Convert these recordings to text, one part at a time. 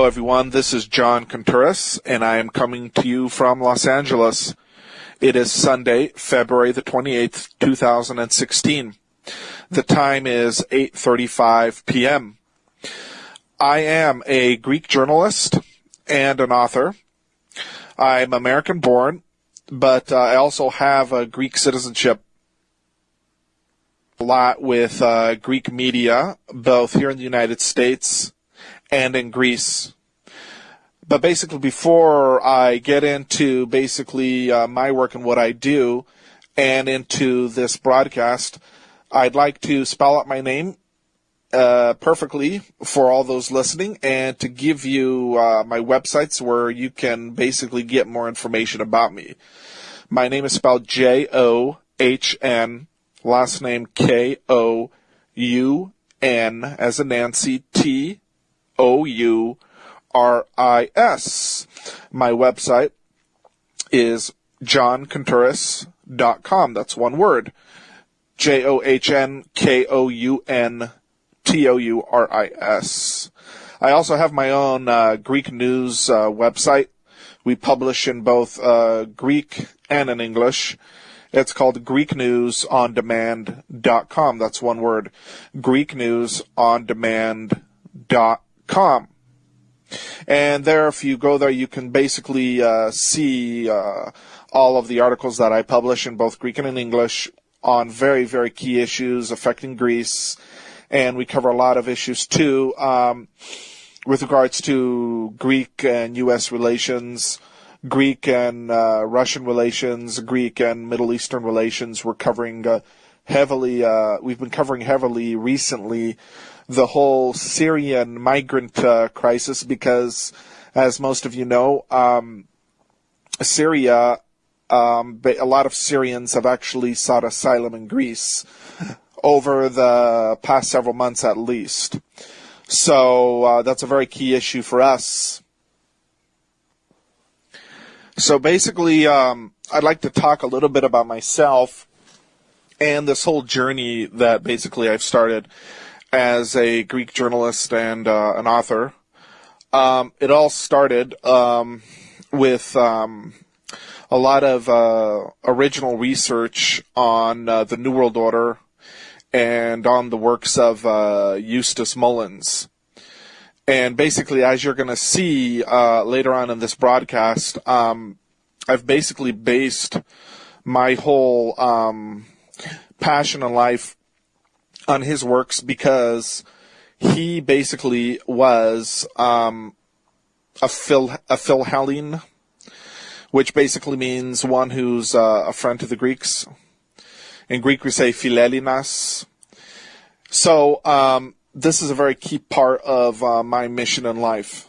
Hello, everyone. This is John Kountouris, and I am coming to you from Los Angeles. It is Sunday, February the 28th, 2016. The time is 8:35 p.m. I am a Greek journalist and an author. I'm American-born, but I also have a Greek citizenship. A lot with Greek media, both here in the United States and in Greece. But basically, before I get into my work and what I do and into this broadcast, I'd like to spell out my name perfectly for all those listening and to give you my websites where you can basically get more information about me. My name is spelled John, last name Koun, as in Nancy, Touris. My website is johnkountouris.com. That's one word. JOHNKOUNTOURIS. I also have my own Greek news website. We publish in both Greek and in English. It's called GreekNewsOnDemand.com. That's one word. GreekNewsOnDemand.com. And there, if you go there, you can basically see all of the articles that I publish in both Greek and in English on very, very key issues affecting Greece. And we cover a lot of issues, too, with regards to Greek and U.S. relations, Greek and Russian relations, Greek and Middle Eastern relations. We're covering heavily, we've been covering heavily recently the whole Syrian migrant crisis because, as most of you know, Syria, a lot of Syrians have actually sought asylum in Greece over the past several months at least. So that's a very key issue for us. So basically, I'd like to talk a little bit about myself and this whole journey that basically I've started as a Greek journalist and an author. It all started with a lot of original research on the New World Order and on the works of Eustace Mullins. And basically, as you're going to see later on in this broadcast, I've basically based my whole passion in life on his works because he basically was a Philhellene, which basically means one who's a friend to the Greeks. In Greek, we say Philellinas. So this is a very key part of my mission in life.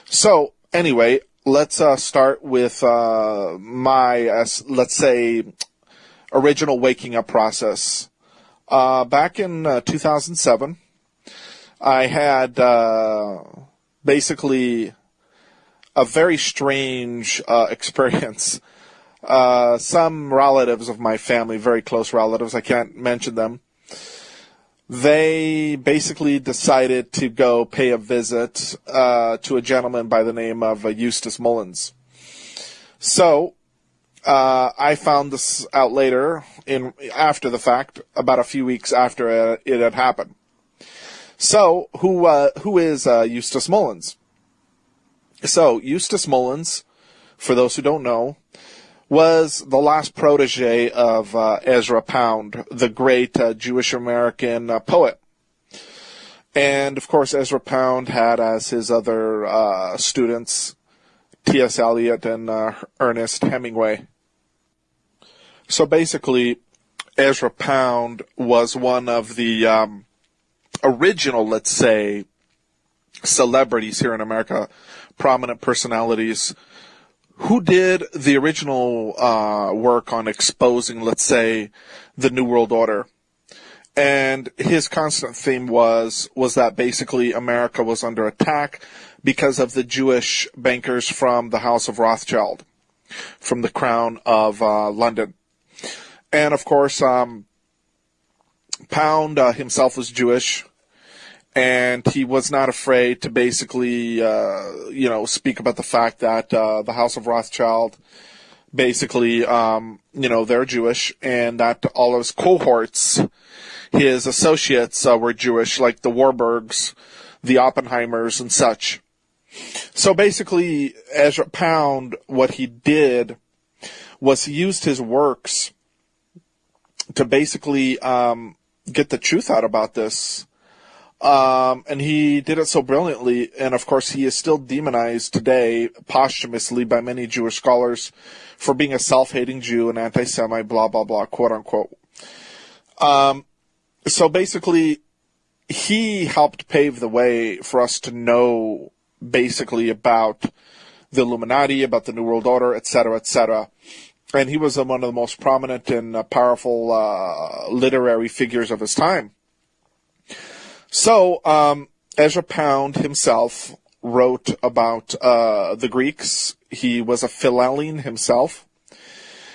So anyway, let's start with my, let's say, original waking up process. Back in 2007, I had basically a very strange experience. Some relatives of my family, very close relatives, I can't mention them, they basically decided to go pay a visit to a gentleman by the name of Eustace Mullins. So I found this out later, after the fact, about a few weeks after it had happened. So, who is Eustace Mullins? So, Eustace Mullins, for those who don't know, was the last protege of Ezra Pound, the great Jewish-American poet. And, of course, Ezra Pound had as his other students T.S. Eliot and Ernest Hemingway. So basically, Ezra Pound was one of the original, let's say, celebrities here in America, prominent personalities, who did the original work on exposing, let's say, the New World Order. And his constant theme was that basically America was under attack because of the Jewish bankers from the House of Rothschild, from the Crown of London. And, of course, Pound himself was Jewish, And he was not afraid to basically, speak about the fact that the House of Rothschild, basically, they're Jewish, and that all of his cohorts, his associates, were Jewish, like the Warburgs, the Oppenheimers, and such. So basically, Ezra Pound, what he did was he used his works to basically get the truth out about this. And he did it so brilliantly, and of course he is still demonized today, posthumously, by many Jewish scholars for being a self-hating Jew, an anti-Semite, blah, blah, blah, quote-unquote. So basically, he helped pave the way for us to know, basically, about the Illuminati, about the New World Order, etc., etc., and he was one of the most prominent and powerful literary figures of his time. So, Ezra Pound himself wrote about the Greeks. He was a Philhellene himself.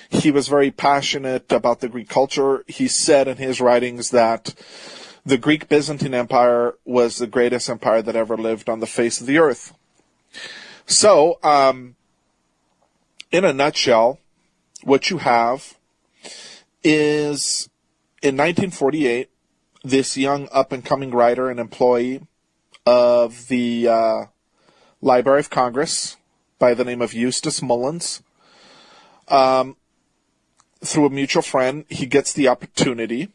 He was very passionate about the Greek culture. He said in his writings that the Greek Byzantine Empire was the greatest empire that ever lived on the face of the earth. So, in a nutshell, what you have is, in 1948, this young up-and-coming writer and employee of the Library of Congress by the name of Eustace Mullins, through a mutual friend, he gets the opportunity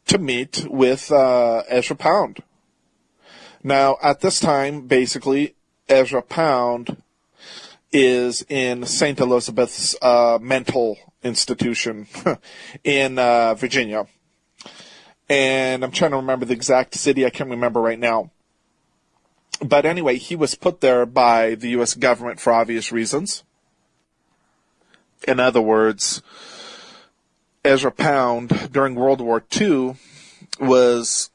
to meet with Ezra Pound. Now, at this time, basically, Ezra Pound is in St. Elizabeth's mental institution in Virginia. And I'm trying to remember the exact city. I can't remember right now. But anyway, he was put there by the U.S. government for obvious reasons. In other words, Ezra Pound, during World War II, was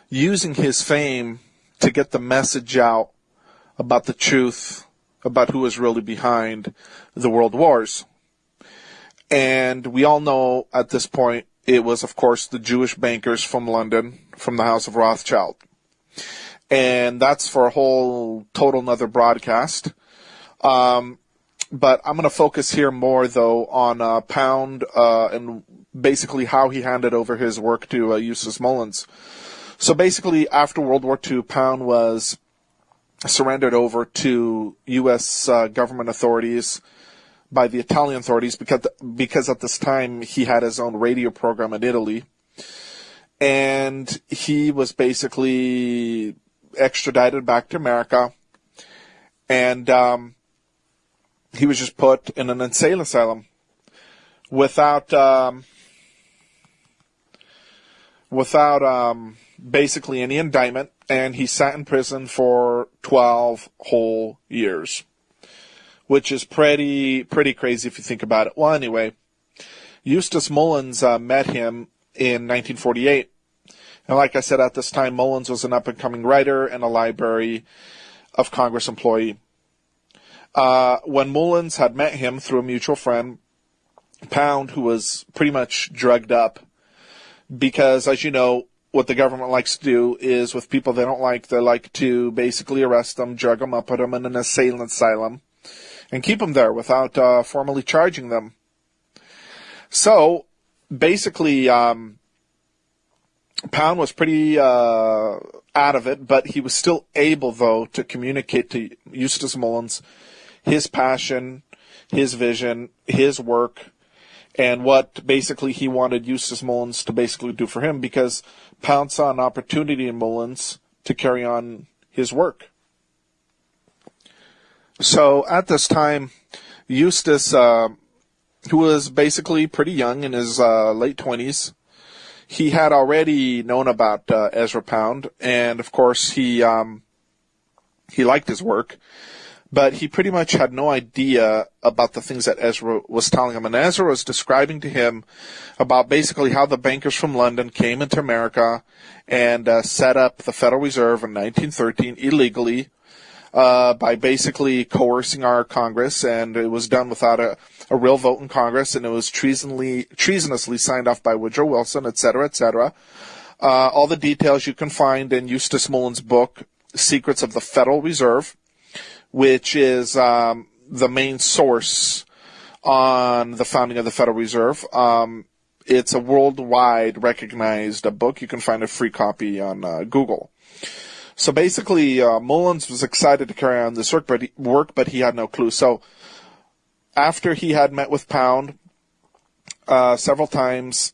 using his fame to get the message out about the truth about who was really behind the world wars. And we all know at this point it was, of course, the Jewish bankers from London, from the House of Rothschild. And that's for a whole total nother broadcast. But I'm going to focus here more, though, on Pound and basically how he handed over his work to Eustace Mullins. So basically, after World War II, Pound was surrendered over to U.S. government authorities by the Italian authorities because at this time he had his own radio program in Italy. And he was basically extradited back to America. And he was just put in an insane asylum without basically any indictment, and he sat in prison for 12 whole years, which is pretty crazy if you think about it. Well, anyway, Eustace Mullins met him in 1948, and like I said, at this time, Mullins was an up-and-coming writer and a Library of Congress employee. When Mullins had met him through a mutual friend, Pound, who was pretty much drugged up, because, as you know, what the government likes to do is with people they don't like, they like to basically arrest them, drug them up, put them in an insane asylum, and keep them there without formally charging them. So, basically, Pound was pretty out of it, but he was still able, though, to communicate to Eustace Mullins his passion, his vision, his work, and what basically he wanted Eustace Mullins to basically do for him, because Pound saw an opportunity in Mullins to carry on his work. So at this time, Eustace, who was basically pretty young, in his late 20s, he had already known about Ezra Pound, and of course he liked his work. But he pretty much had no idea about the things that Ezra was telling him. And Ezra was describing to him about basically how the bankers from London came into America and set up the Federal Reserve in 1913 illegally by basically coercing our Congress. And it was done without a real vote in Congress. And it was treasonously signed off by Woodrow Wilson, et cetera, et cetera. All the details you can find in Eustace Mullins' book, Secrets of the Federal Reserve, which is the main source on the founding of the Federal Reserve. It's a worldwide recognized book. You can find a free copy on Google. So basically, Mullins was excited to carry on this work, but he had no clue. So after he had met with Pound several times,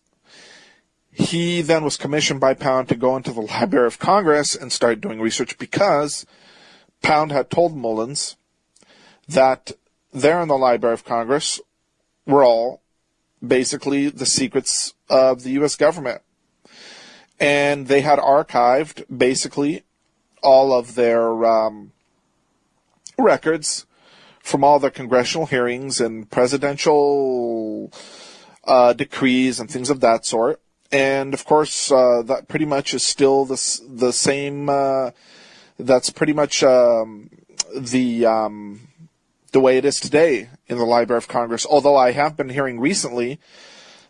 he then was commissioned by Pound to go into the Library of Congress and start doing research, because Pound had told Mullins that there in the Library of Congress were all basically the secrets of the U.S. government. And they had archived basically all of their records from all their congressional hearings and presidential decrees and things of that sort. And of course, that pretty much is still the same. That's pretty much the way it is today in the Library of Congress. Although I have been hearing recently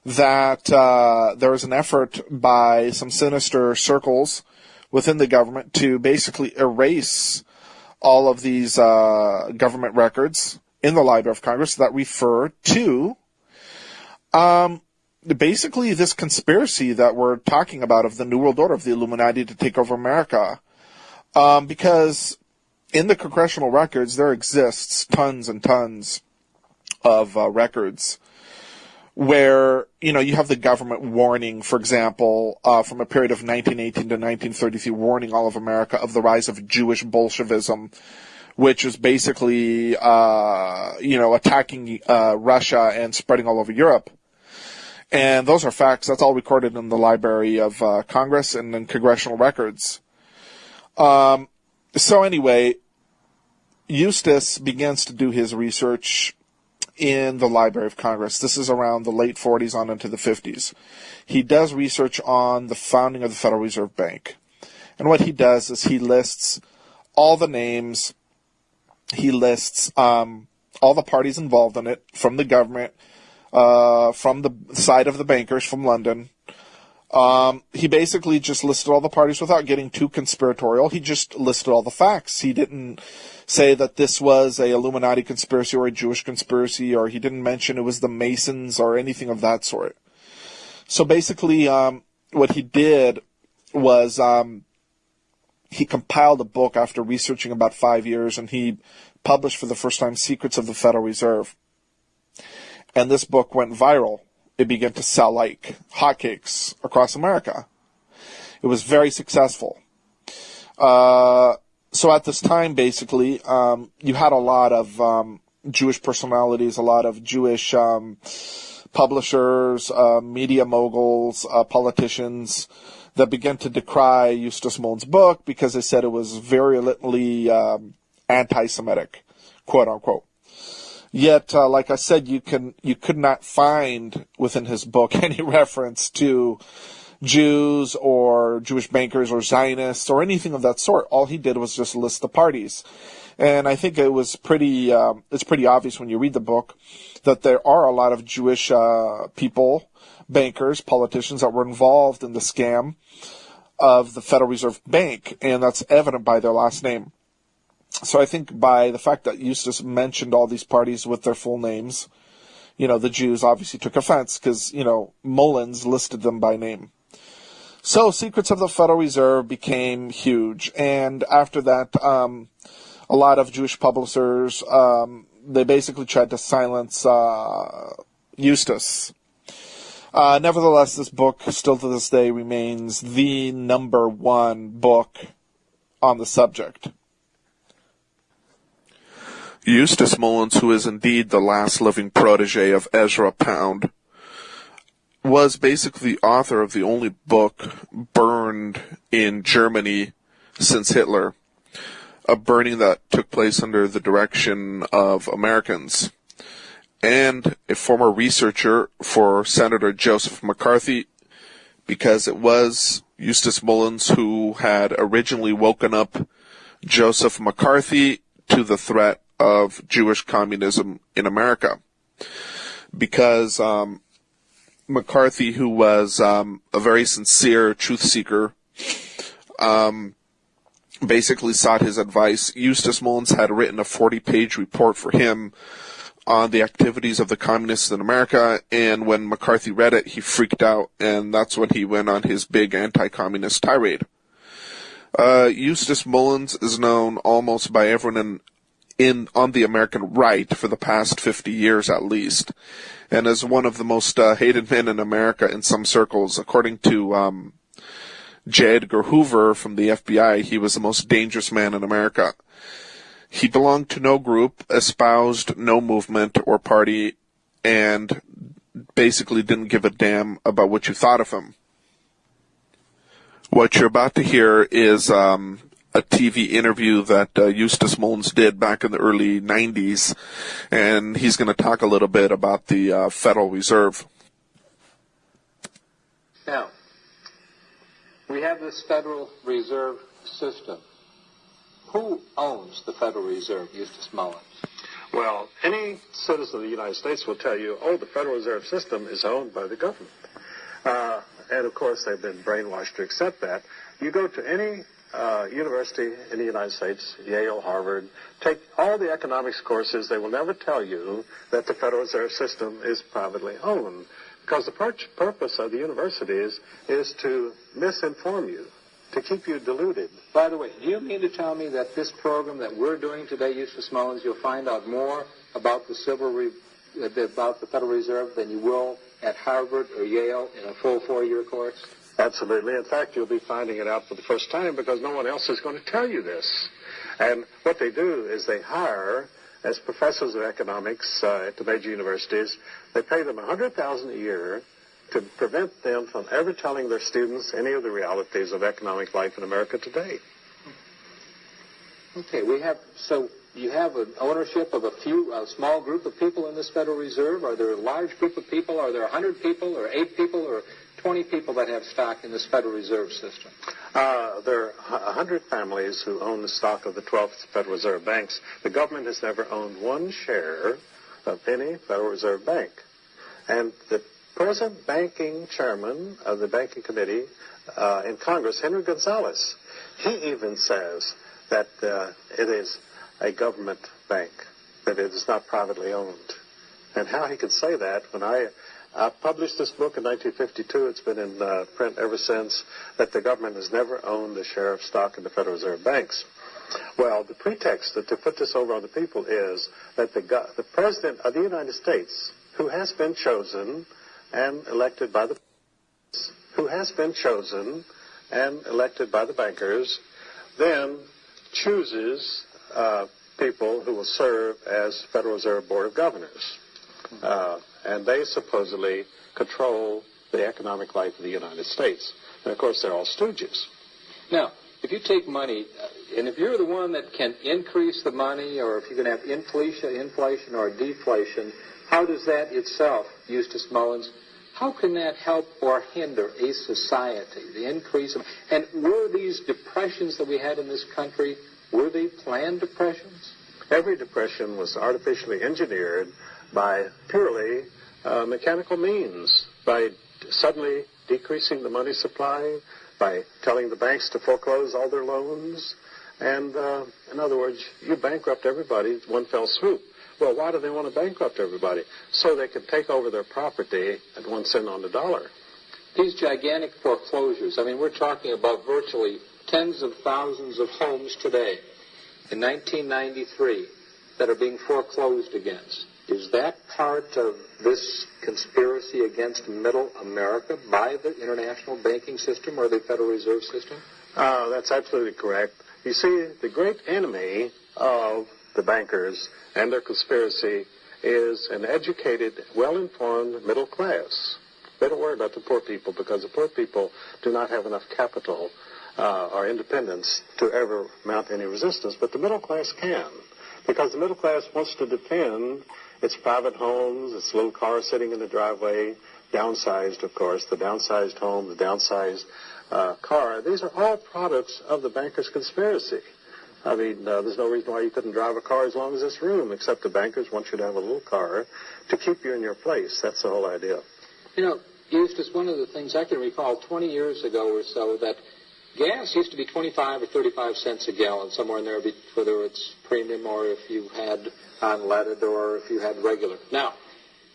that there is an effort by some sinister circles within the government to basically erase all of these government records in the Library of Congress that refer to basically this conspiracy that we're talking about of the New World Order, of the Illuminati to take over America. Because in the congressional records, there exists tons and tons of records where, you have the government warning, for example, from a period of 1918 to 1933, warning all of America of the rise of Jewish Bolshevism, which is basically, attacking Russia and spreading all over Europe. And those are facts. That's all recorded in the Library of Congress and in congressional records. So anyway, Eustace begins to do his research in the Library of Congress. This is around the late 40s on into the 50s. He does research on the founding of the Federal Reserve Bank. And what he does is he lists all the names, he lists all the parties involved in it, from the government, from the side of the bankers from London. He basically just listed all the parties without getting too conspiratorial. He just listed all the facts. He didn't say that this was a Illuminati conspiracy or a Jewish conspiracy, or he didn't mention it was the Masons or anything of that sort. So basically, what he did was he compiled a book after researching about 5 years, and he published for the first time Secrets of the Federal Reserve. And this book went viral. It began to sell like hotcakes across America. It was very successful. So at this time, basically, you had a lot of Jewish personalities, a lot of Jewish publishers, media moguls, politicians that began to decry Eustace Mullins' book because they said it was virulently anti-Semitic, quote unquote. Yet, like I said, you could not find within his book any reference to Jews or Jewish bankers or Zionists or anything of that sort. All he did was just list the parties. And I think it was it's pretty obvious when you read the book that there are a lot of Jewish people, bankers, politicians that were involved in the scam of the Federal Reserve Bank, and that's evident by their last name. So I think by the fact that Eustace mentioned all these parties with their full names, the Jews obviously took offense because, Mullins listed them by name. So Secrets of the Federal Reserve became huge. And after that, a lot of Jewish publishers, they basically tried to silence Eustace. Nevertheless, this book still to this day remains the #1 book on the subject. Eustace Mullins, who is indeed the last living protege of Ezra Pound, was basically the author of the only book burned in Germany since Hitler, a burning that took place under the direction of Americans, and a former researcher for Senator Joseph McCarthy, because it was Eustace Mullins who had originally woken up Joseph McCarthy to the threat of Jewish communism in America. Because McCarthy, who was a very sincere truth seeker, basically sought his advice. Eustace Mullins had written a 40-page report for him on the activities of the communists in America, and when McCarthy read it, he freaked out, and that's when he went on his big anti-communist tirade. Eustace Mullins is known almost by everyone on the American right for the past 50 years at least, and as one of the most hated men in America in some circles. According to J. Edgar Hoover from the FBI, he was the most dangerous man in America. He belonged to no group, espoused no movement or party, and basically didn't give a damn about what you thought of him. What you're about to hear is a TV interview that Eustace Mullins did back in the early 90s, and he's going to talk a little bit about the Federal Reserve. Now, we have this Federal Reserve System. Who owns the Federal Reserve, Eustace Mullins? Well, any citizen of the United States will tell you, the Federal Reserve System is owned by the government. And, of course, they've been brainwashed to accept that. You go to any university in the United States, Yale, Harvard, take all the economics courses, they will never tell you that the Federal Reserve System is privately owned. Because the purpose of the universities is to misinform you, to keep you deluded. By the way, do you mean to tell me that this program that we're doing today, Eustace Mullins, you'll find out more about about the Federal Reserve than you will at Harvard or Yale in a full 4-year course? Absolutely. In fact, you'll be finding it out for the first time because no one else is going to tell you this. And what they do is they hire, as professors of economics at the major universities, they pay them $100,000 a year to prevent them from ever telling their students any of the realities of economic life in America today. Okay, so you have an ownership of a small group of people in this Federal Reserve. Are there a large group of people? Are there 100 people or 8 people or 20 people that have stock in this Federal Reserve System? There are 100 families who own the stock of the 12 Federal Reserve banks. The government has never owned one share of any Federal Reserve bank. And the present banking chairman of the banking committee in Congress, Henry Gonzalez, he even says that it is a government bank, that it is not privately owned. And how he could say that when I published this book in 1952, it's been in print ever since, that the government has never owned a share of stock in the Federal Reserve banks. Well, the pretext to put this over on the people is that the President of the United States, who has been chosen and elected by the bankers, then chooses people who will serve as Federal Reserve Board of Governors. And they supposedly control the economic life of the United States. And, of course, they're all stooges. Now, if you take money, and if you're the one that can increase the money, or if you can have inflation or deflation, how does that itself, Eustace Mullins, how can that help or hinder a society, the increase of... And were these depressions that we had in this country, were they planned depressions? Every depression was artificially engineered by purely mechanical means, by suddenly decreasing the money supply, by telling the banks to foreclose all their loans. And, in other words, you bankrupt everybody in one fell swoop. Well, why do they want to bankrupt everybody? So they can take over their property at 1 cent on the dollar. These gigantic foreclosures, I mean, we're talking about virtually tens of thousands of homes today in 1993 that are being foreclosed against. Is that part of this conspiracy against middle America by the international banking system or the Federal Reserve System? That's absolutely correct. You see, the great enemy of the bankers and their conspiracy is an educated, well-informed middle class. They don't worry about the poor people because the poor people do not have enough capital or independence to ever mount any resistance, but the middle class can, because the middle class wants to defend its private homes, its little car sitting in the driveway, downsized, of course, the downsized home, the downsized car. These are all products of the bankers' conspiracy. I mean, there's no reason why you couldn't drive a car as long as this room, except the bankers want you to have a little car to keep you in your place. That's the whole idea. You know, Eustace, one of the things I can recall 20 years ago or so, that gas used to be 25 or 35 cents a gallon, somewhere in there, whether it's premium or if you had unleaded or if you had regular. Now,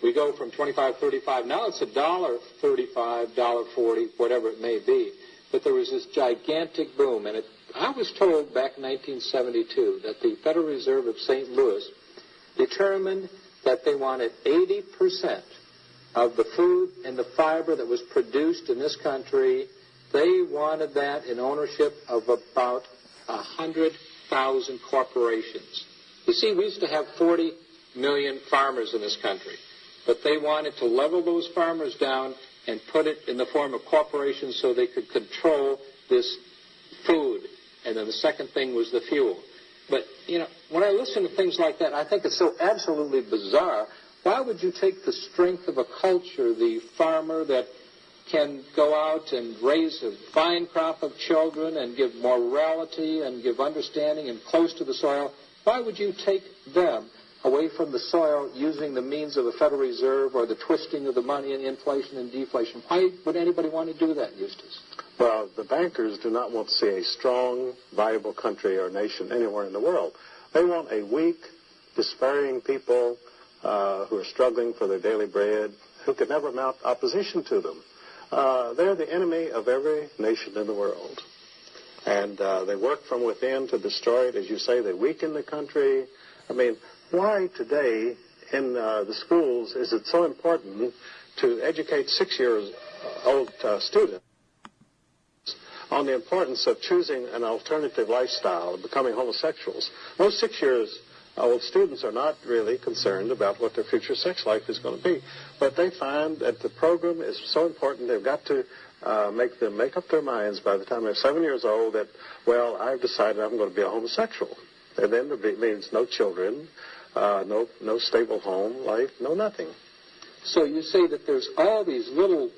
we go from 25, 35. Now it's $1.35, $1.40, whatever it may be. But there was this gigantic boom, and I was told back in 1972 that the Federal Reserve of St. Louis determined that they wanted 80% of the food and the fiber that was produced in this country. They wanted that in ownership of about 100,000 corporations. You see, we used to have 40 million farmers in this country, but they wanted to level those farmers down and put it in the form of corporations so they could control this food. And then the second thing was the fuel. But, you know, when I listen to things like that, I think it's so absolutely bizarre. Why would you take the strength of a culture, the farmer that can go out and raise a fine crop of children and give morality and give understanding and close to the soil, why would you take them away from the soil using the means of the Federal Reserve or the twisting of the money and inflation and deflation? Why would anybody want to do that, Eustace? Well, the bankers do not want to see a strong, viable country or nation anywhere in the world. They want a weak, despairing people who are struggling for their daily bread, who could never mount opposition to them. They're the enemy of every nation in the world. And they work from within to destroy it. As you say, they weaken the country. I mean, why today in the schools is it so important to educate 6-year-old students on the importance of choosing an alternative lifestyle, of becoming homosexuals? Most 6-year-old students are not really concerned about what their future sex life is going to be, but they find that the program is so important they've got to make them make up their minds by the time they're 7 years old that, well, I've decided I'm going to be a homosexual. And then it means no children, no stable home life, no nothing. So you say that there's all these little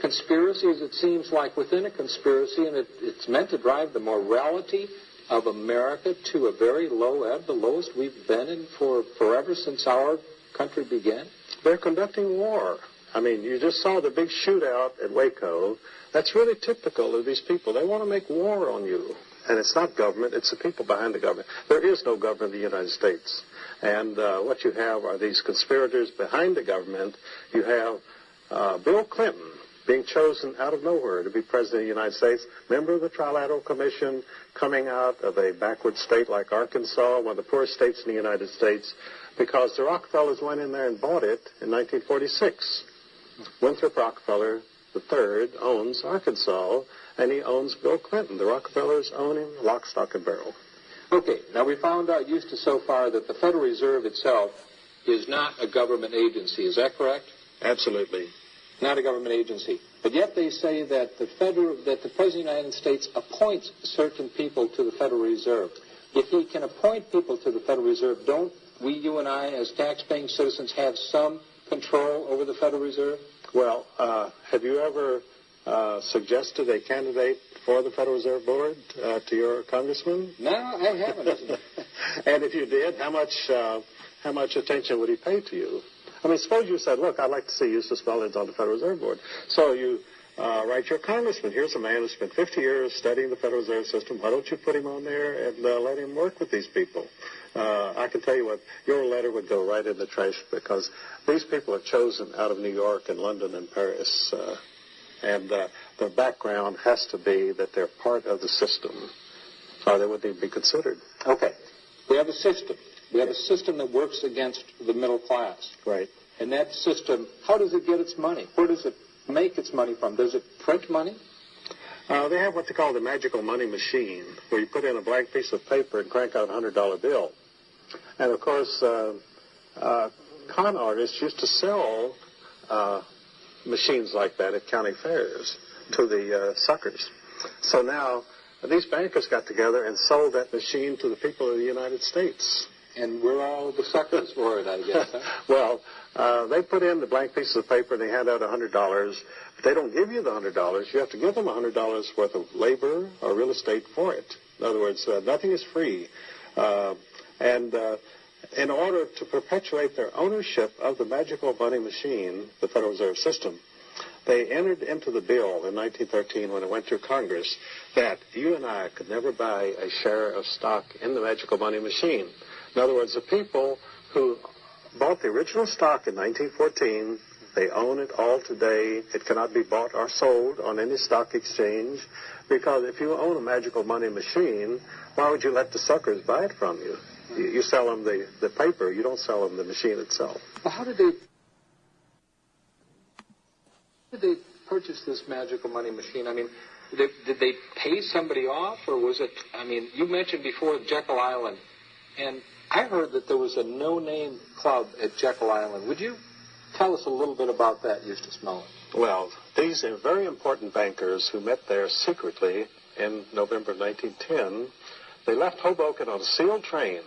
conspiracies, it seems like, within a conspiracy, and it's meant to drive the morality of America to a very low ebb, the lowest we've been in for forever since our country began? They're conducting war. I mean, you just saw the big shootout at Waco. That's really typical of these people. They want to make war on you. And it's not government, it's the people behind the government. There is no government in the United States. And what you have are these conspirators behind the government. You have Bill Clinton being chosen out of nowhere to be president of the United States, member of the Trilateral Commission, coming out of a backward state like Arkansas, one of the poorest states in the United States, because the Rockefellers went in there and bought it in 1946. Winthrop Rockefeller III owns Arkansas, and he owns Bill Clinton. The Rockefellers own him lock, stock, and barrel. Okay, now we found out, Eustace, so far that the Federal Reserve itself is not a government agency. Is that correct? Absolutely. Not a government agency. But yet they say that the President of the United States appoints certain people to the Federal Reserve. If he can appoint people to the Federal Reserve, don't we, you and I, as tax-paying citizens, have some control over the Federal Reserve? Well, have you ever suggested a candidate for the Federal Reserve Board to your congressman? No, I haven't. And if you did, how much attention would he pay to you? I mean, suppose you said, look, I'd like to see Eustace Mullins on the Federal Reserve Board. So you write your congressman, here's a man who spent 50 years studying the Federal Reserve System. Why don't you put him on there and let him work with these people? I can tell you what, your letter would go right in the trash because these people are chosen out of New York and London and Paris. And their background has to be that they're part of the system, or they wouldn't even be considered. Okay. We have a system. We have a system that works against the middle class. Right. And that system, how does it get its money? Where does it make its money from? Does it print money? They have what they call the magical money machine, where you put in a blank piece of paper and crank out a $100 bill. And, of course, con artists used to sell machines like that at county fairs to the suckers. So now these bankers got together and sold that machine to the people of the United States. And we're all the suckers for it, I guess. Huh? Well, they put in the blank pieces of paper and they hand out $100. But they don't give you the $100. You have to give them $100 worth of labor or real estate for it. In other words, nothing is free. And in order to perpetuate their ownership of the magical money machine, the Federal Reserve System, They entered into the bill in 1913 when it went through Congress that you and I could never buy a share of stock in the magical money machine. In other words, the people who bought the original stock in 1914, they own it all today. It cannot be bought or sold on any stock exchange, because if you own a magical money machine, why would you let the suckers buy it from you? You sell them the paper. You don't sell them the machine itself. Well, how did they purchase this magical money machine? I mean, did they pay somebody off, or was it, I mean, you mentioned before Jekyll Island, and I heard that there was a no-name club at Jekyll Island. Would you tell us a little bit about that, Eustace Mullins? Well, these are very important bankers who met there secretly in November of 1910. They left Hoboken on a sealed train,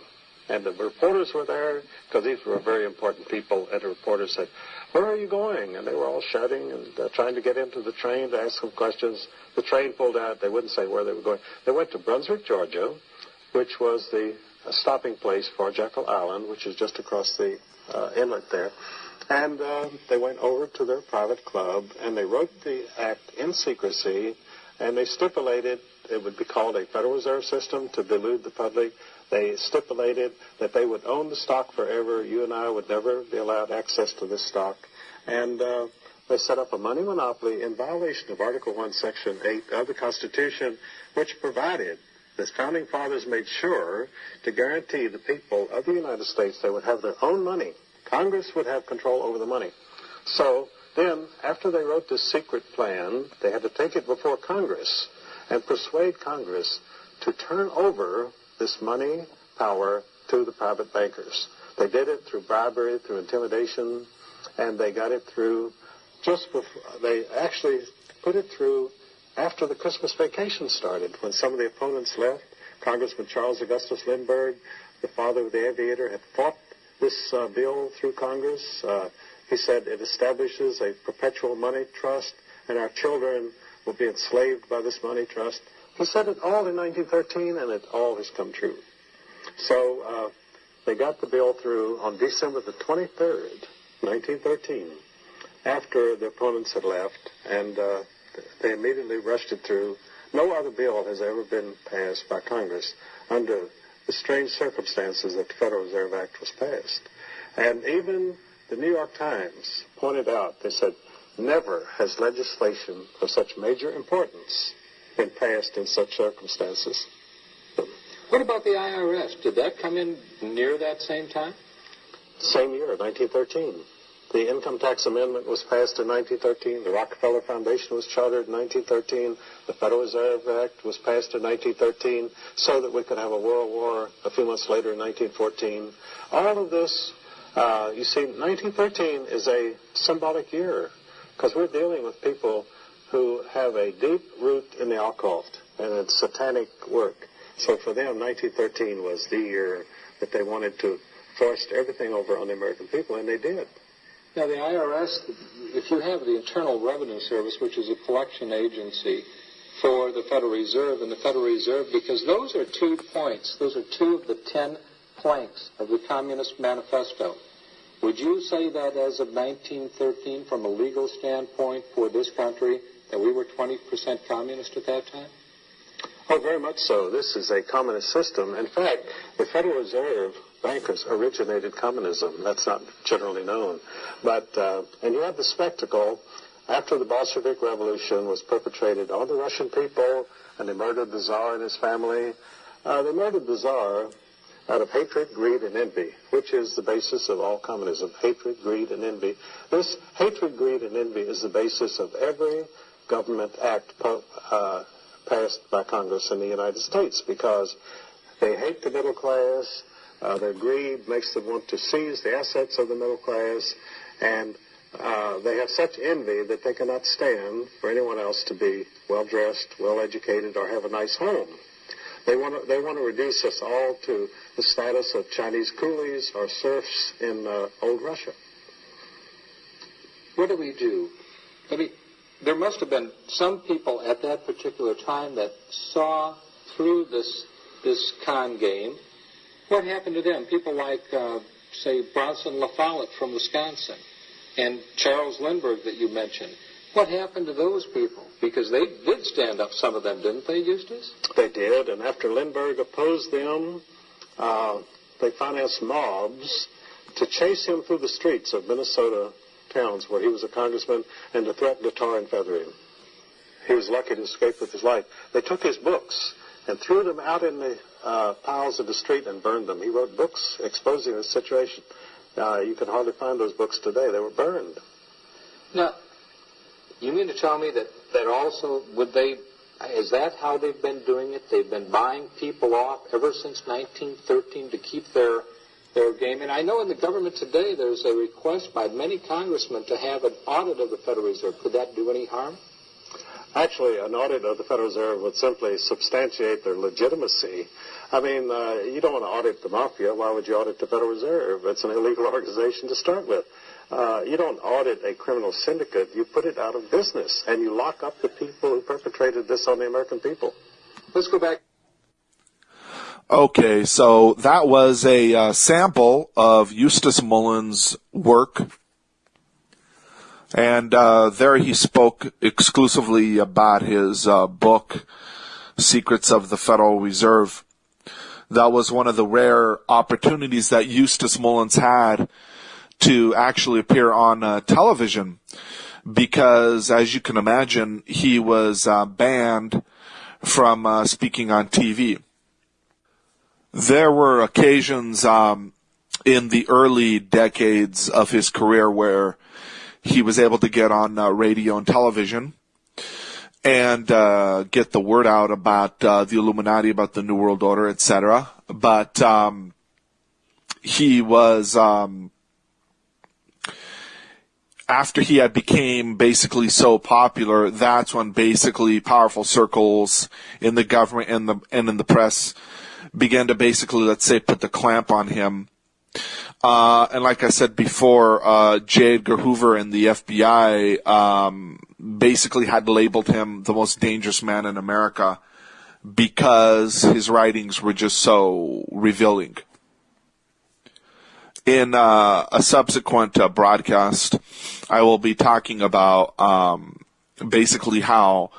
and the reporters were there, because these were very important people, and the reporter said, "Where are you going?" And they were all shouting and trying to get into the train to ask them questions. The train pulled out. They wouldn't say where they were going. They went to Brunswick, Georgia, which was the stopping place for Jekyll Island, which is just across the inlet there. And they went over to their private club, and they wrote the act in secrecy, and they stipulated it would be called a Federal Reserve System to delude the public. They stipulated that they would own the stock forever. You and I would never be allowed access to this stock. And they set up a money monopoly in violation of Article 1, Section 8 of the Constitution, which provided the Founding Fathers made sure to guarantee the people of the United States they would have their own money. Congress would have control over the money. So then, after they wrote this secret plan, they had to take it before Congress and persuade Congress to turn over this money power to the private bankers. They did it through bribery, through intimidation, and they got it through just before, they actually put it through after the Christmas vacation started, when some of the opponents left. Congressman Charles Augustus Lindbergh, the father of the aviator, had fought this bill through Congress. He said it establishes a perpetual money trust, and our children will be enslaved by this money trust. He said it all in 1913, and it all has come true. So they got the bill through on December the 23rd, 1913, after the opponents had left, and they immediately rushed it through. No other bill has ever been passed by Congress under the strange circumstances that the Federal Reserve Act was passed. And even the New York Times pointed out, they said, never has legislation of such major importance been passed in such circumstances. What about the IRS? Did that come in near that same time? Same year, 1913. The Income Tax Amendment was passed in 1913. The Rockefeller Foundation was chartered in 1913. The Federal Reserve Act was passed in 1913 so that we could have a world war a few months later in 1914. All of this, you see, 1913 is a symbolic year because we're dealing with people who have a deep root in the occult and it's satanic work. So for them, 1913 was the year that they wanted to force everything over on the American people, and they did. Now, the IRS, if you have the Internal Revenue Service, which is a collection agency for the Federal Reserve, and the Federal Reserve, because those are 2 points, those are 2 of the 10 planks of the Communist Manifesto. Would you say that as of 1913, from a legal standpoint for this country, that we were 20% communist at that time? Oh, very much so. This is a communist system. In fact, the Federal Reserve bankers originated communism. That's not generally known. But, and you have the spectacle after the Bolshevik Revolution was perpetrated on the Russian people, and they murdered the Tsar and his family. They murdered the Tsar out of hatred, greed, and envy, which is the basis of all communism, hatred, greed, and envy. This hatred, greed, and envy is the basis of every government act passed by Congress in the United States, because they hate the middle class. Their greed makes them want to seize the assets of the middle class, and they have such envy that they cannot stand for anyone else to be well-dressed, well-educated, or have a nice home. They want to reduce us all to the status of Chinese coolies or serfs in old Russia. What do we do? I mean, there must have been some people at that particular time that saw through this con game. What happened to them? People like, say, Bronson La Follette from Wisconsin, and Charles Lindbergh that you mentioned. What happened to those people? Because they did stand up, some of them, didn't they, Eustace? They did, and after Lindbergh opposed them, they financed mobs to chase him through the streets of Minnesota towns where he was a congressman and to threaten to tar and feather him. He was lucky to escape with his life. They took his books and threw them out in the piles of the street and burned them. He wrote books exposing the situation. You can hardly find those books today. They were burned. Now, you mean to tell me that also, is that how they've been doing it? They've been buying people off ever since 1913 to keep their game. And I know in the government today there's a request by many congressmen to have an audit of the Federal Reserve. Could that do any harm? Actually, an audit of the Federal Reserve would simply substantiate their legitimacy. I mean, you don't want to audit the mafia. Why would you audit the Federal Reserve? It's an illegal organization to start with. You don't audit a criminal syndicate. You put it out of business, and you lock up the people who perpetrated this on the American people. Let's go back. Okay, so that was a sample of Eustace Mullins' work. And there he spoke exclusively about his book, Secrets of the Federal Reserve. That was one of the rare opportunities that Eustace Mullins had to actually appear on television, because, as you can imagine, he was banned from speaking on TV. There were occasions in the early decades of his career where he was able to get on radio and television and get the word out about the Illuminati, about the New World Order, etc. But he was, after he had became basically so popular, that's when basically powerful circles in the government and in the press began to basically, let's say, put the clamp on him. And like I said before, J. Edgar Hoover and the FBI basically had labeled him the most dangerous man in America because his writings were just so revealing. In a subsequent broadcast, I will be talking about basically how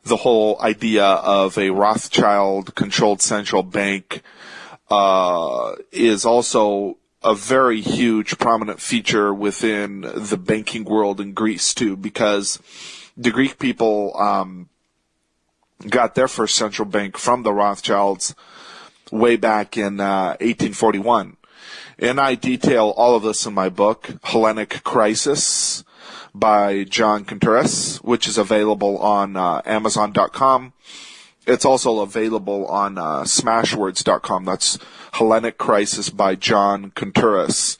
the whole idea of a Rothschild-controlled central bank is also a very huge prominent feature within the banking world in Greece too, because the Greek people got their first central bank from the Rothschilds way back in 1841. And I detail all of this in my book, Hellenic Crisis, by John Kountouris, which is available on Amazon.com. It's also available on Smashwords.com. That's Hellenic Crisis by John Kountouris.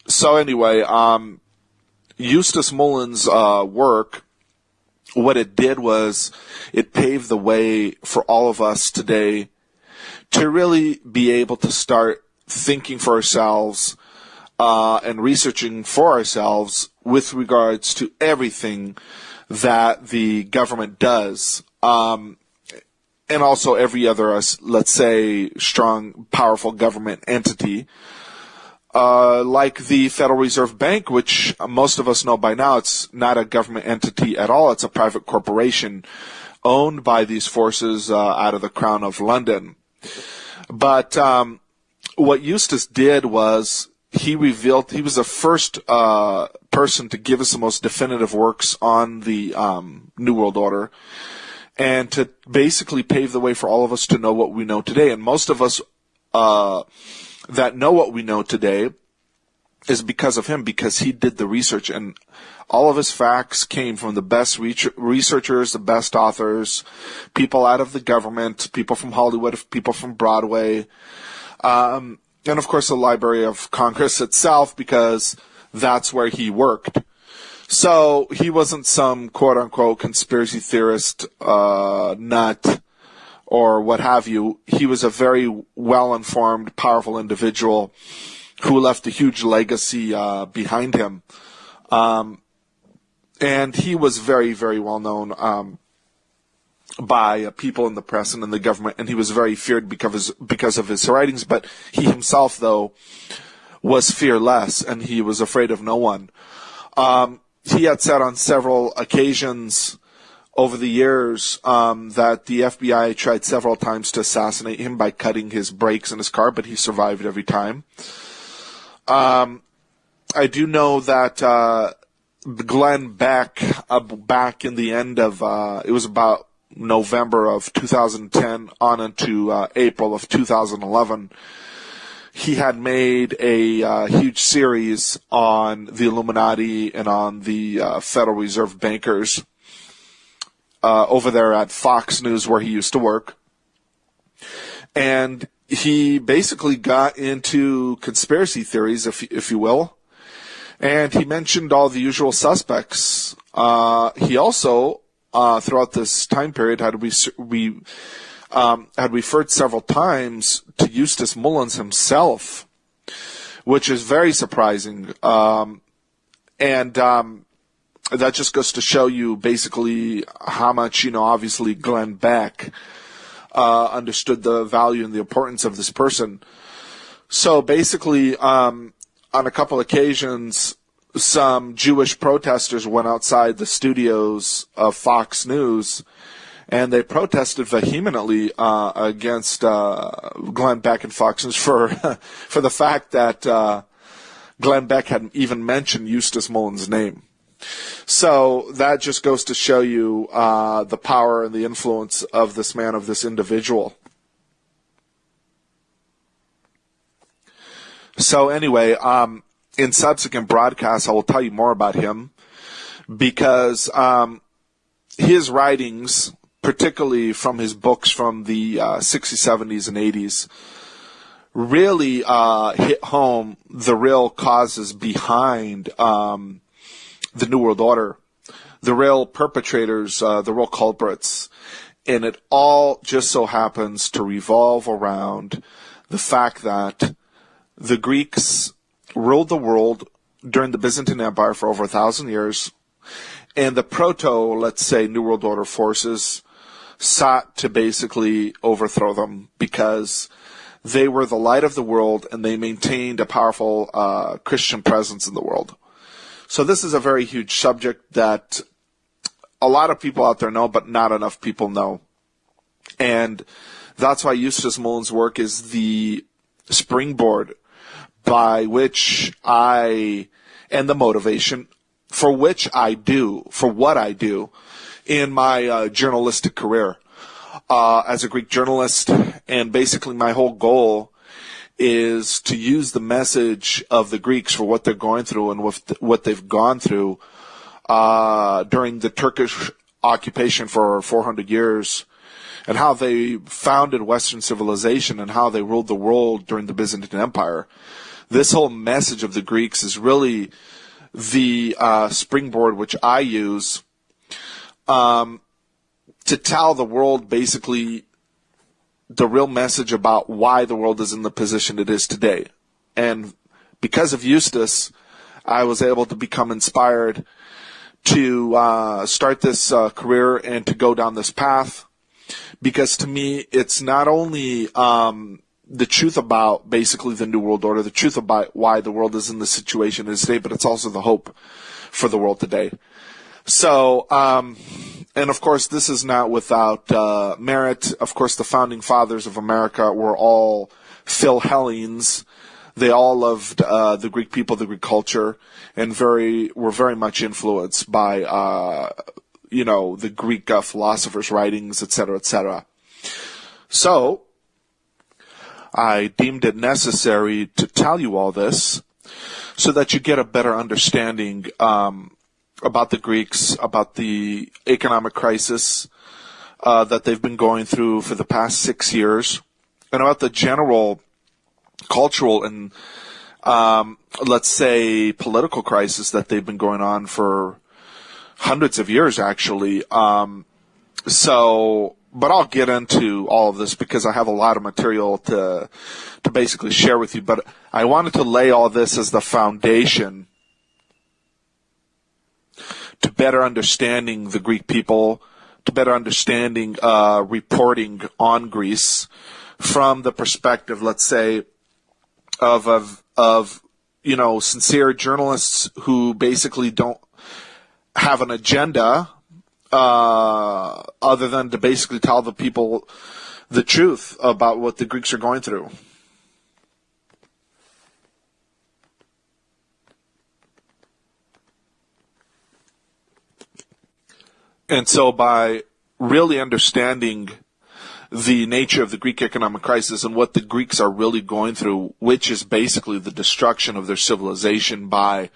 So anyway, Eustace Mullins' work, what it did was it paved the way for all of us today to really be able to start thinking for ourselves and researching for ourselves with regards to everything that the government does, and also every other, let's say, strong, powerful government entity, like the Federal Reserve Bank, which most of us know by now. It's not a government entity at all. It's a private corporation owned by these forces out of the Crown of London. But what Eustace did was he was the first person to give us the most definitive works on the New World Order, and to basically pave the way for all of us to know what we know today. And most of us that know what we know today is because of him, because he did the research, and all of his facts came from the best researchers, the best authors, people out of the government, people from Hollywood, people from Broadway, and of course the Library of Congress itself, because that's where he worked. So he wasn't some quote-unquote conspiracy theorist nut or what have you. He was a very well-informed, powerful individual who left a huge legacy behind him. And he was very, very well known by people in the press and in the government, and he was very feared because of his writings. But he himself, though, was fearless, and he was afraid of no one. he had said on several occasions over the years that the FBI tried several times to assassinate him by cutting his brakes in his car, but he survived every time. I do know that Glenn Beck, back in the end of, it was about November of 2010 on into April of 2011, he had made a huge series on the Illuminati and on the Federal Reserve bankers over there at Fox News, where he used to work. And he basically got into conspiracy theories, if you will. And he mentioned all the usual suspects. He also, throughout this time period, had referred several times to Eustace Mullins himself, which is very surprising. And that just goes to show you basically how much, obviously Glenn Beck understood the value and the importance of this person. So basically, on a couple occasions, some Jewish protesters went outside the studios of Fox News, and they protested vehemently against Glenn Beck and Fox News for the fact that Glenn Beck hadn't even mentioned Eustace Mullins' name. So that just goes to show you the power and the influence of this man, of this individual. So anyway, in subsequent broadcasts, I will tell you more about him, because his writings, particularly from his books from the 60s, 70s, and 80s, really hit home the real causes behind the New World Order, the real perpetrators, the real culprits. And it all just so happens to revolve around the fact that the Greeks ruled the world during the Byzantine Empire for over 1,000 years, and the let's say, New World Order forces sought to basically overthrow them because they were the light of the world and they maintained a powerful Christian presence in the world. So this is a very huge subject that a lot of people out there know, but not enough people know. And that's why Eustace Mullins' work is the springboard by which and the motivation for which for what I do in my journalistic career as a Greek journalist. And basically my whole goal is to use the message of the Greeks for what they're going through and what they've gone through during the Turkish occupation for 400 years, and how they founded Western civilization and how they ruled the world during the Byzantine Empire. This whole message of the Greeks is really the springboard which I use to tell the world basically the real message about why the world is in the position it is today. And because of Eustace, I was able to become inspired to start this career and to go down this path, because to me it's not only the truth about basically the New World Order, the truth about why the world is in the situation it is today, but it's also the hope for the world today. So, and of course, this is not without merit. Of course, the founding fathers of America were all Philhellenes. They all loved the Greek people, the Greek culture, and were very much influenced by, the Greek philosophers' writings, etc., etc. So, I deemed it necessary to tell you all this so that you get a better understanding about the Greeks, about the economic crisis that they've been going through for the past 6 years, and about the general cultural and, let's say, political crisis that they've been going on for hundreds of years, actually. But I'll get into all of this because I have a lot of material to basically share with you. But I wanted to lay all this as the foundation to better understanding the Greek people, to better understanding reporting on Greece from the perspective, let's say, of sincere journalists who basically don't have an agenda other than to basically tell the people the truth about what the Greeks are going through. And so by really understanding the nature of the Greek economic crisis and what the Greeks are really going through, which is basically the destruction of their civilization by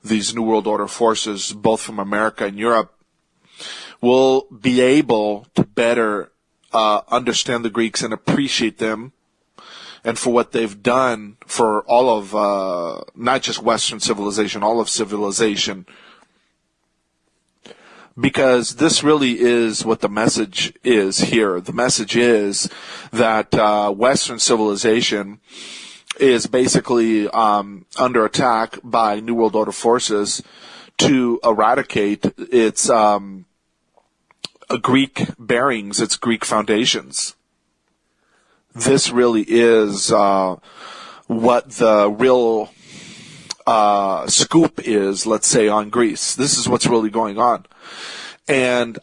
these New World Order forces, both from America and Europe, we'll be able to better understand the Greeks and appreciate them and for what they've done for all of, not just Western civilization, all of civilization. Because this really is what the message is here. The message is that Western civilization is basically under attack by New World Order forces to eradicate its Greek bearings, its Greek foundations. This really is what the real scoop is, let's say, on Greece. This is what's really going on. And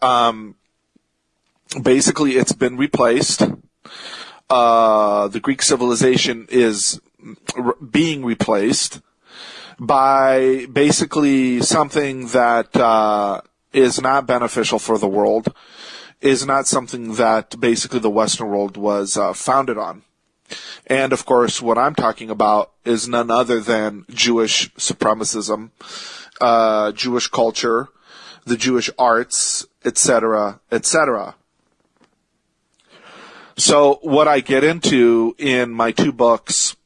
basically it's been replaced. The Greek civilization is being replaced by basically something that is not beneficial for the world, is not something that basically the Western world was founded on. And, of course, what I'm talking about is none other than Jewish supremacism, Jewish culture, the Jewish arts, etc., etc. So what I get into in my two books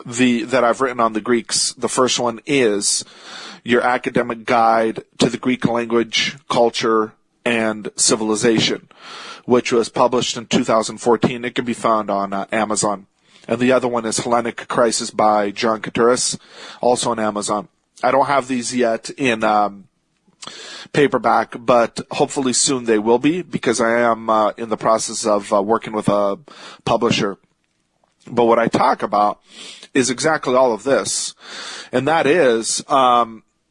that I've written on the Greeks, the first one is Your Academic Guide to the Greek Language, Culture, and Civilization, which was published in 2014. It can be found on Amazon. And the other one is Hellenic Crisis by John Kountouris, also on Amazon. I don't have these yet in paperback, but hopefully soon they will be, because I am in the process of working with a publisher. But what I talk about is exactly all of this, and that is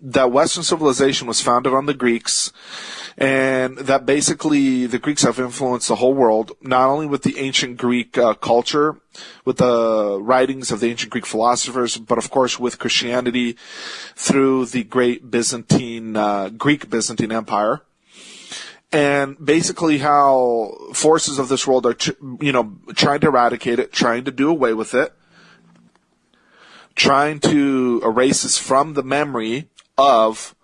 that Western civilization was founded on the Greeks, and that basically the Greeks have influenced the whole world, not only with the ancient Greek culture, with the writings of the ancient Greek philosophers, but of course with Christianity through the great Greek Byzantine Empire. And basically how forces of this world are, trying to eradicate it, trying to do away with it, trying to erase this from the memory of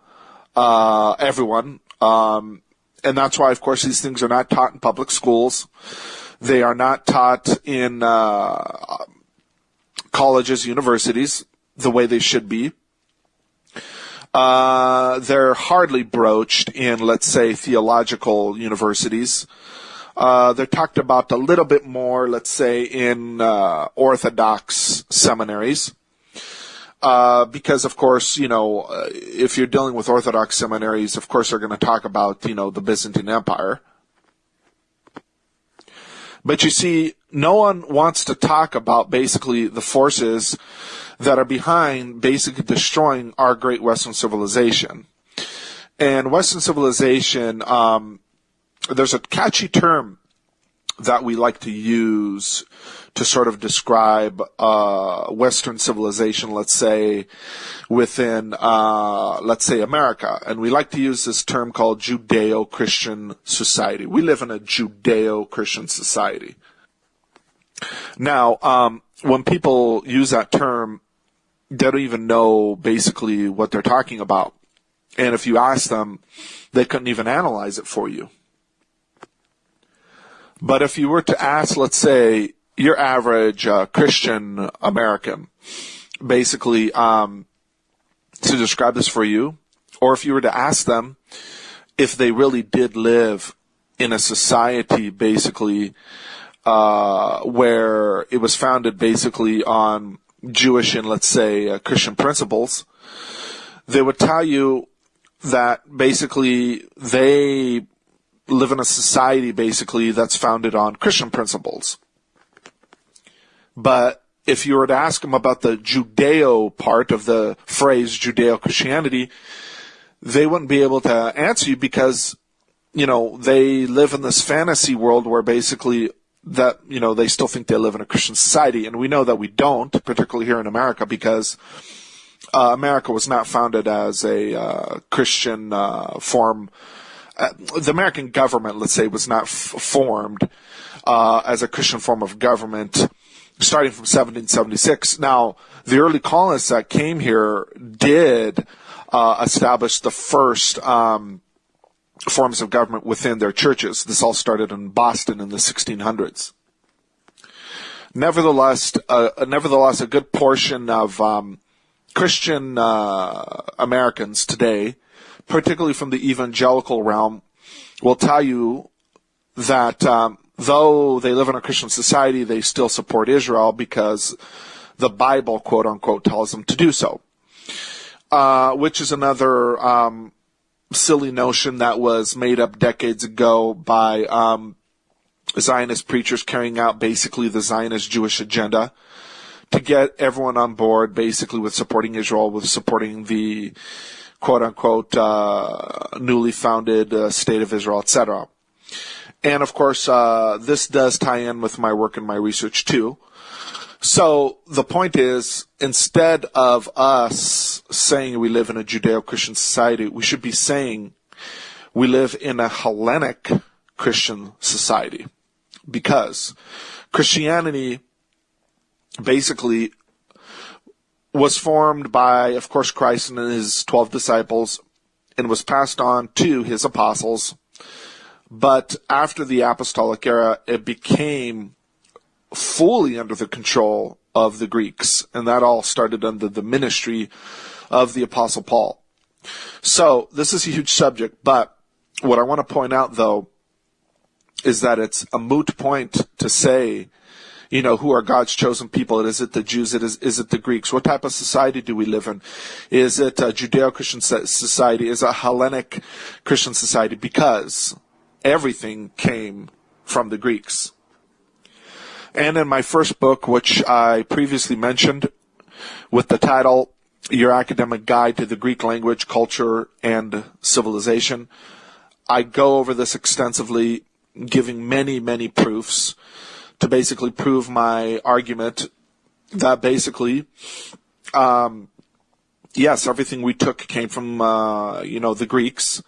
everyone. And that's why, of course, these things are not taught in public schools. They are not taught in colleges, universities, the way they should be. They're hardly broached in, let's say, theological universities. They're talked about a little bit more, let's say, in Orthodox seminaries. Because, of course, if you're dealing with Orthodox seminaries, of course, they're going to talk about, the Byzantine Empire. But you see, no one wants to talk about basically the forces that are behind basically destroying our great Western civilization. And Western civilization, there's a catchy term that we like to use to sort of describe Western civilization, let's say, within, let's say, America. And we like to use this term called Judeo-Christian society. We live in a Judeo-Christian society. Now, when people use that term, they don't even know basically what they're talking about. And if you ask them, they couldn't even analyze it for you. But if you were to ask, let's say, your average Christian American, basically, to describe this for you, or if you were to ask them if they really did live in a society, basically, where it was founded basically on Jewish and, let's say, Christian principles, they would tell you that basically they live in a society basically that's founded on Christian principles. But if you were to ask them about the Judeo part of the phrase Judeo-Christianity, they wouldn't be able to answer you because, they live in this fantasy world where basically that, they still think they live in a Christian society. And we know that we don't, particularly here in America, because America was not founded as a Christian form. The American government, let's say, was not formed as a Christian form of government starting from 1776. Now, the early colonists that came here did establish the first forms of government within their churches. This all started in Boston in the 1600s. Nevertheless, a good portion of Christian Americans today, particularly from the evangelical realm, will tell you that though they live in a Christian society, they still support Israel because the Bible, quote unquote, tells them to do so. Which is another silly notion that was made up decades ago by Zionist preachers carrying out basically the Zionist Jewish agenda to get everyone on board basically with supporting Israel, with supporting the quote-unquote newly founded state of Israel, etc. And, of course, this does tie in with my work and my research, too. So the point is, instead of us saying we live in a Judeo-Christian society, we should be saying we live in a Hellenic Christian society. Because Christianity basically was formed by, of course, Christ and his 12 disciples and was passed on to his apostles. But after the apostolic era, it became fully under the control of the Greeks. And that all started under the ministry of the Apostle Paul. So this is a huge subject, but what I want to point out, though, is that it's a moot point to say, who are God's chosen people? Is it the Jews? Is it the Greeks? What type of society do we live in? Is it a Judeo-Christian society? Is it a Hellenic Christian society? Because everything came from the Greeks. And in my first book, which I previously mentioned, with the title, Your Academic Guide to the Greek Language, Culture, and Civilization, I go over this extensively, giving many, many proofs to basically prove my argument that basically, yes, everything we took came from, the Greeks,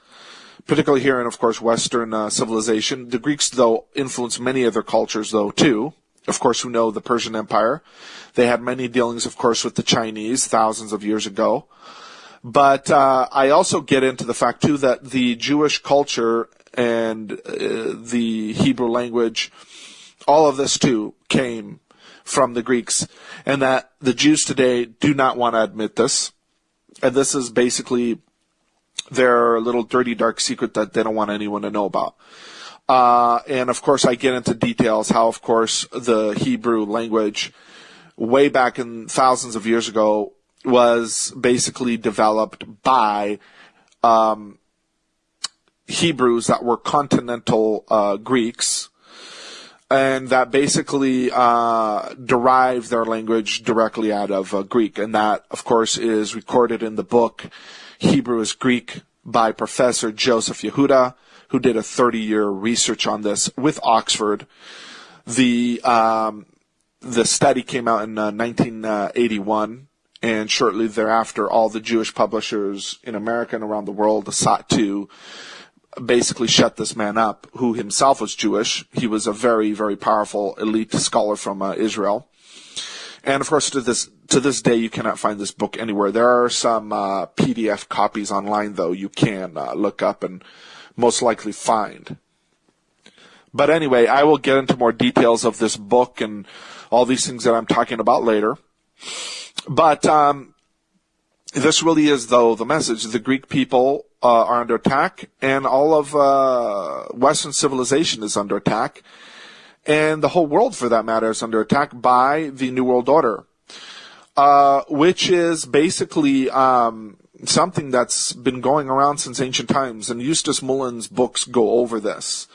particularly here in, of course, Western civilization. The Greeks, though, influenced many other cultures, though, too. Of course, who know the Persian Empire. They had many dealings, of course, with the Chinese thousands of years ago. But I also get into the fact, too, that the Jewish culture and the Hebrew language, all of this, too, came from the Greeks. And that the Jews today do not want to admit this. And this is basically their little dirty, dark secret that they don't want anyone to know about. And, of course, I get into details how, of course, the Hebrew language way back in thousands of years ago was basically developed by Hebrews that were continental Greeks, and that basically derived their language directly out of Greek. And that, of course, is recorded in the book Hebrew is Greek by Professor Joseph Yehuda, who did a 30-year research on this with Oxford. The study came out in 1981, and shortly thereafter, all the Jewish publishers in America and around the world sought to basically shut this man up, who himself was Jewish. He was a very, very powerful elite scholar from Israel. And of course, to this day, you cannot find this book anywhere. There are some PDF copies online, though, you can look up and most likely find. But anyway, I will get into more details of this book and all these things that I'm talking about later. But this really is, though, the message. The Greek people are under attack, and all of Western civilization is under attack, and the whole world, for that matter, is under attack by the New World Order, which is basically something that's been going around since ancient times, and Eustace Mullen's books go over this.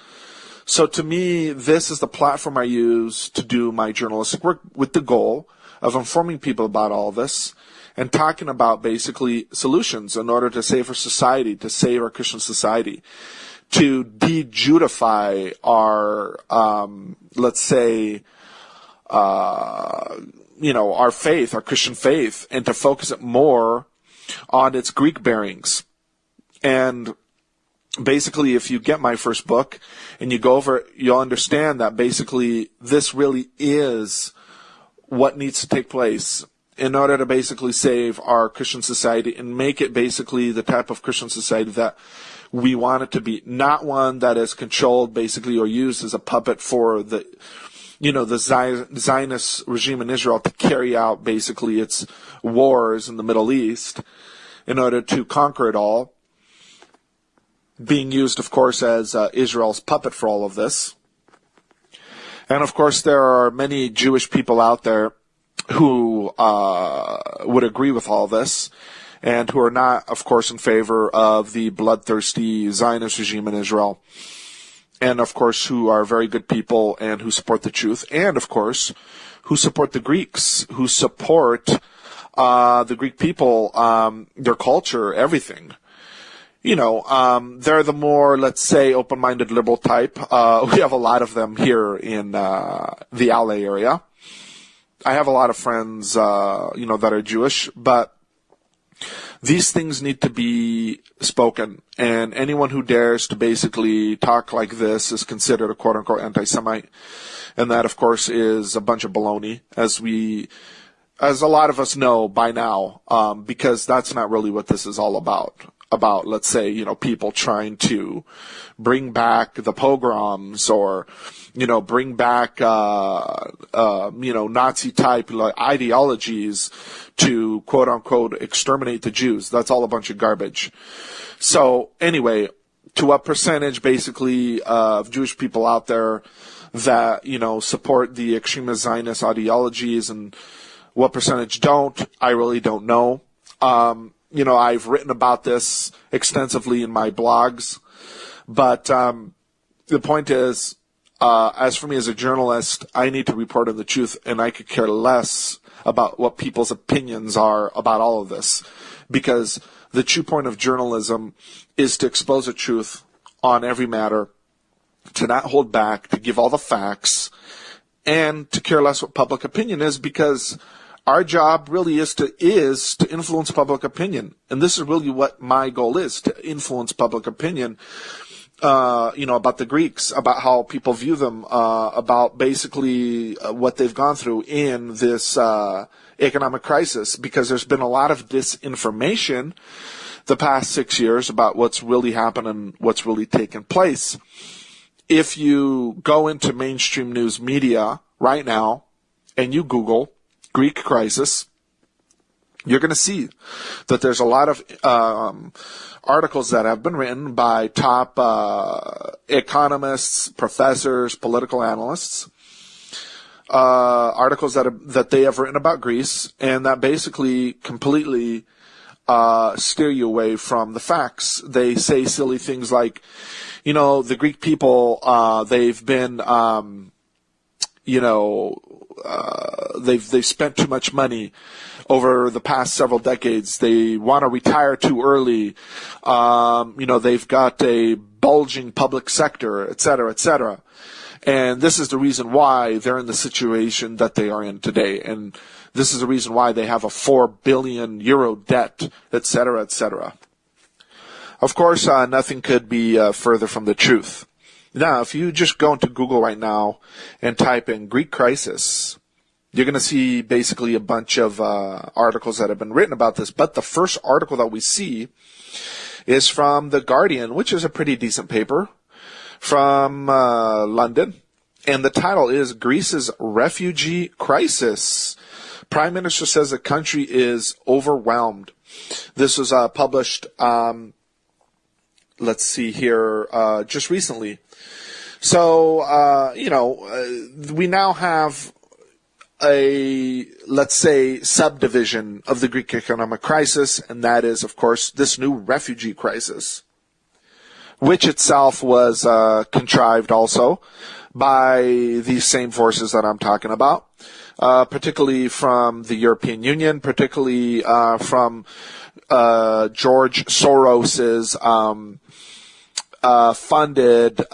So to me, this is the platform I use to do my journalistic work, with the goal of informing people about all this and talking about basically solutions in order to save our society, to save our Christian society, to de-Judify our, let's say, our faith, our Christian faith, and to focus it more on its Greek bearings. And basically, if you get my first book and you go over it, you'll understand that basically this really is what needs to take place in order to basically save our Christian society and make it basically the type of Christian society that we want it to be. Not one that is controlled basically or used as a puppet for the Zionist regime in Israel to carry out basically its wars in the Middle East in order to conquer it all, being used, of course, as Israel's puppet for all of this. And, of course, there are many Jewish people out there who would agree with all this and who are not, of course, in favor of the bloodthirsty Zionist regime in Israel. And, of course, who are very good people and who support the truth. And, of course, who support the Greeks, who support the Greek people, their culture, everything. They're the more, let's say, open-minded liberal type. We have a lot of them here in the LA area. I have a lot of friends, that are Jewish, but these things need to be spoken, and anyone who dares to basically talk like this is considered a quote-unquote anti-Semite, and that, of course, is a bunch of baloney, as a lot of us know by now, because that's not really what this is all about. About, let's say, people trying to bring back the pogroms or, bring back, Nazi-type ideologies to, quote-unquote, exterminate the Jews. That's all a bunch of garbage. So, anyway, to what percentage, basically, of Jewish people out there that, support the extremist Zionist ideologies and what percentage don't, I really don't know. I've written about this extensively in my blogs, but the point is, as for me as a journalist, I need to report on the truth, and I could care less about what people's opinions are about all of this, because the true point of journalism is to expose the truth on every matter, to not hold back, to give all the facts, and to care less what public opinion is, because our job really is to influence public opinion. And this is really what my goal is, to influence public opinion, about the Greeks, about how people view them, about basically what they've gone through in this economic crisis, because there's been a lot of disinformation the past 6 years about what's really happened and what's really taken place. If you go into mainstream news media right now and you Google Greek crisis, you're going to see that there's a lot of articles that have been written by top economists, professors, political analysts, articles that they have written about Greece, and that basically completely steer you away from the facts. They say silly things like, the Greek people, they've been, they've spent too much money over the past several decades. They want to retire too early. They've got a bulging public sector, et cetera, et cetera. And this is the reason why they're in the situation that they are in today. And this is the reason why they have a 4 billion euro debt, et cetera, et cetera. Of course, nothing could be further from the truth. Now, if you just go into Google right now and type in Greek crisis, you're going to see basically a bunch of articles that have been written about this. But the first article that we see is from The Guardian, which is a pretty decent paper from London. And the title is Greece's Refugee Crisis. Prime Minister says the country is overwhelmed. This was published, let's see here, just recently. So, we now have a, let's say, subdivision of the Greek economic crisis, and that is, of course, this new refugee crisis, which itself was contrived also by these same forces that I'm talking about. particularly from the European Union, particularly from George Soros's funded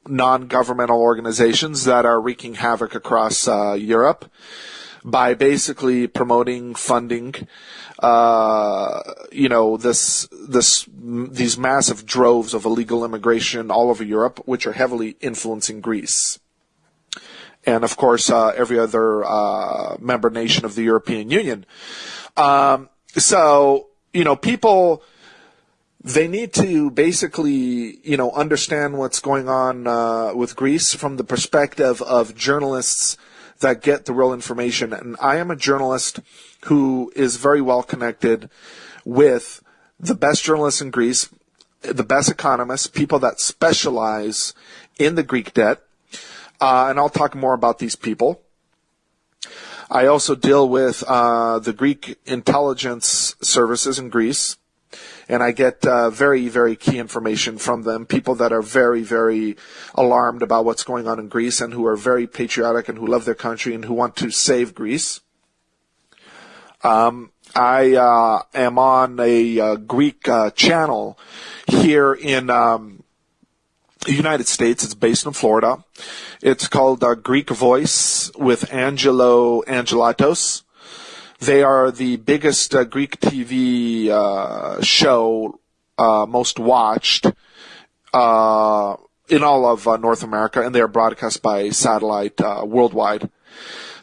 non-governmental organizations that are wreaking havoc across Europe by basically promoting, funding, these massive droves of illegal immigration all over Europe, which are heavily influencing Greece. And, of course, every other member nation of the European Union. People, they need to basically, understand what's going on with Greece from the perspective of journalists that get the real information. And I am a journalist who is very well connected with the best journalists in Greece, the best economists, people that specialize in the Greek debt. And I'll talk more about these people. I also deal with the Greek intelligence services in Greece, and I get very, very key information from them, people that are very, very alarmed about what's going on in Greece and who are very patriotic and who love their country and who want to save Greece. I am on a Greek channel here in the United States. It's based in Florida. It's called Greek Voice with Angelo Angelatos. They are the biggest Greek TV show, most watched in all of North America, and they are broadcast by satellite worldwide.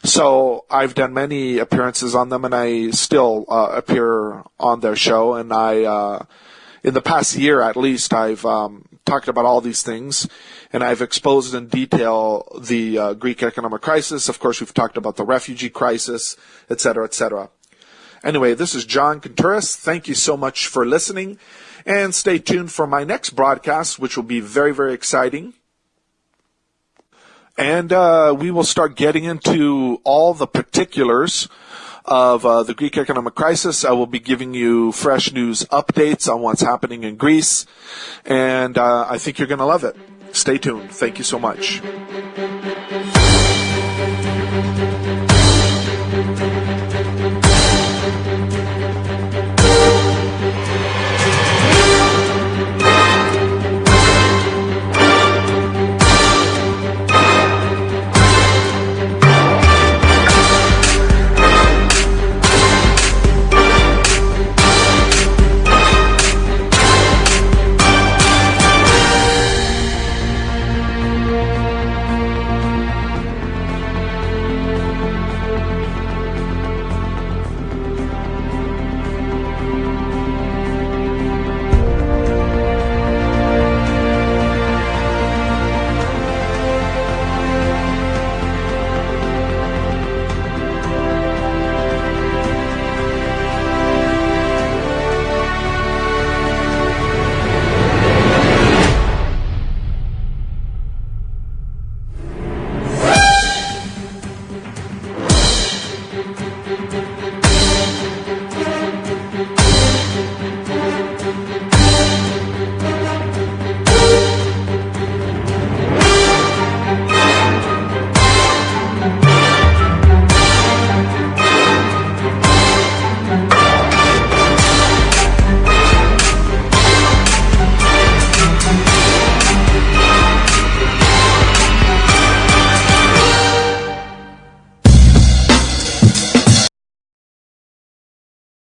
So I've done many appearances on them, and I still appear on their show. And in the past year at least, I've talked about all these things, and I've exposed in detail the Greek economic crisis. Of course, we've talked about the refugee crisis, et cetera, et cetera. Anyway, this is John Kountouris. Thank you so much for listening, and stay tuned for my next broadcast, which will be very, very exciting. And we will start getting into all the particulars of the Greek economic crisis. I will be giving you fresh news updates on what's happening in Greece, and I think you're going to love it. Stay tuned. Thank you so much.